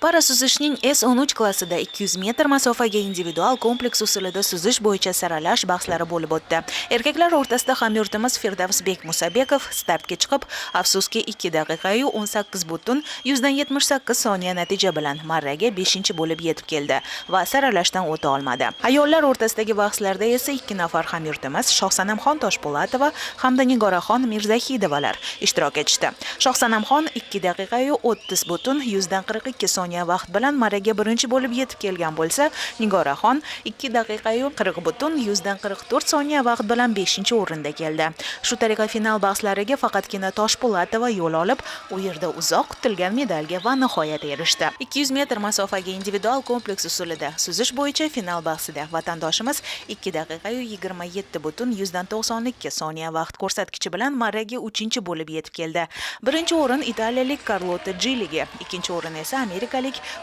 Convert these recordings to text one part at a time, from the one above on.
Parasuzishning S13 klassida 200 metr masofaga individual kompleks usulida suzish bo'yicha saralash bahslari bo'lib o'tdi. Erkaklar o'rtasida hamyurtimiz Firdavsbek Musabekov startga chiqib, afsuski 2 daqiqa 18,78 soniya natija bilan marraga 5-chi bo'lib yetib keldi va saralashdan o'ta olmadi. Ayollar o'rtasidagi bahslarda esa 2 nafar hamyurtimiz Shohsanamxon Toshpo'latova hamda Nigoraxon Mirzahidovalar ishtirok etishdi. Shohsanamxon 2 daqiqa 30,42 soniya vaqt bilan marraga 1-chi bo'lib yetib kelgan bo'lsa, Nigoraxon 2 daqiqa 40,44 soniya vaqt bilan 5-chi o'rinda keldi. Shu tariqa final bahslariga faqatgina Toshpo'latova yo'l olib, u yerda uzoq kutilgan medalga va nihoyat erishdi. 200 metr masofaga individual kompleks usulida suzish bo'yicha final bahsida vatandoshimiz 2 daqiqa 27,92 soniya vaqt ko'rsatkichi bilan marraga 3-chi bo'lib yetib keldi. Birinchi o'rin italiyalik Carlotta Gilliga, ikkinchi o'rin esa amerikalik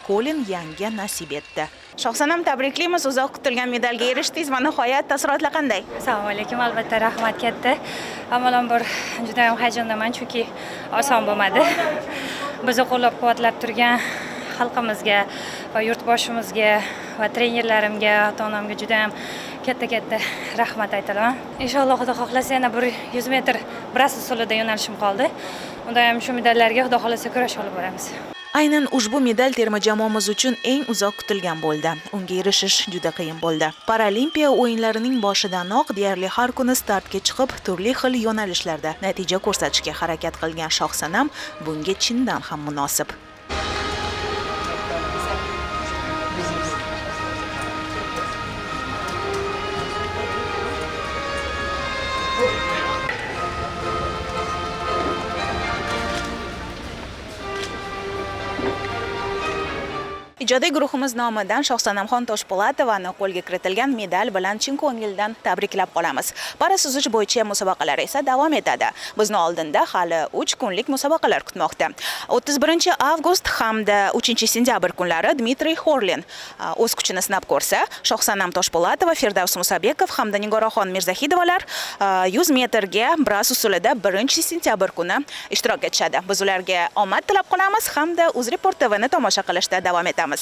Colin Youngga nasib etdi. Shohsanam, tabriklaymiz, uzoq kutilgan medalga erishdingiz va nihoyat taassurotlar qanday? Assalomu alaykum, albatta rahmat katta. Avvalambor juda ham hayajondaman, chunki oson bo'lmadi. Bizni qo'llab-quvvatlab turgan xalqimizga va yurtboshimizga va trenerlarimga, ota-onamga juda ham katta rahmat aytaman. Inshaalloh Xudo xohlasa yana 100 metr bras usulida yo'nalishim qoldi. Unda ham shu medallarga Xudo xohlasa kurash olib boramiz. Aynan ushbu medal terma jamoamiz uchun eng uzoq kutilgan bo'ldi. Unga erishish juda qiyin bo'ldi. Paralimpiya o'yinlarining boshidanoq deyarli har kuni startga chiqib, turli xil yo'nalishlarda natija ko'rsatishga harakat qilgan Shohsanam bunga chindan ham munosib. Ijodiy guruhimiz nomidan Shohsanamxon Toshpo'latovani qo'lga kiritilgan medal bilan chin ko'ngildan tabriklab qolamiz. Parasuzish bo'yicha musobaqalar esa davom etadi. Bizni oldinda hali 3 kunlik musobaqalar kutmoqda. 31 avgust hamda 3 sentyabr kunlari Dmitriy Xorlin o'z kuchini sinab ko'rsa, Shohsanam Toshpo'latova, Firdavs Musabekov hamda Nigoraxon Mirzahidovalar 100 metrga bras usulida 1 sentyabr kuni ishtirok etishadi. Biz ularga omad tilab qolamiz hamda UzReport TVni tomosha qilishda davom etamiz.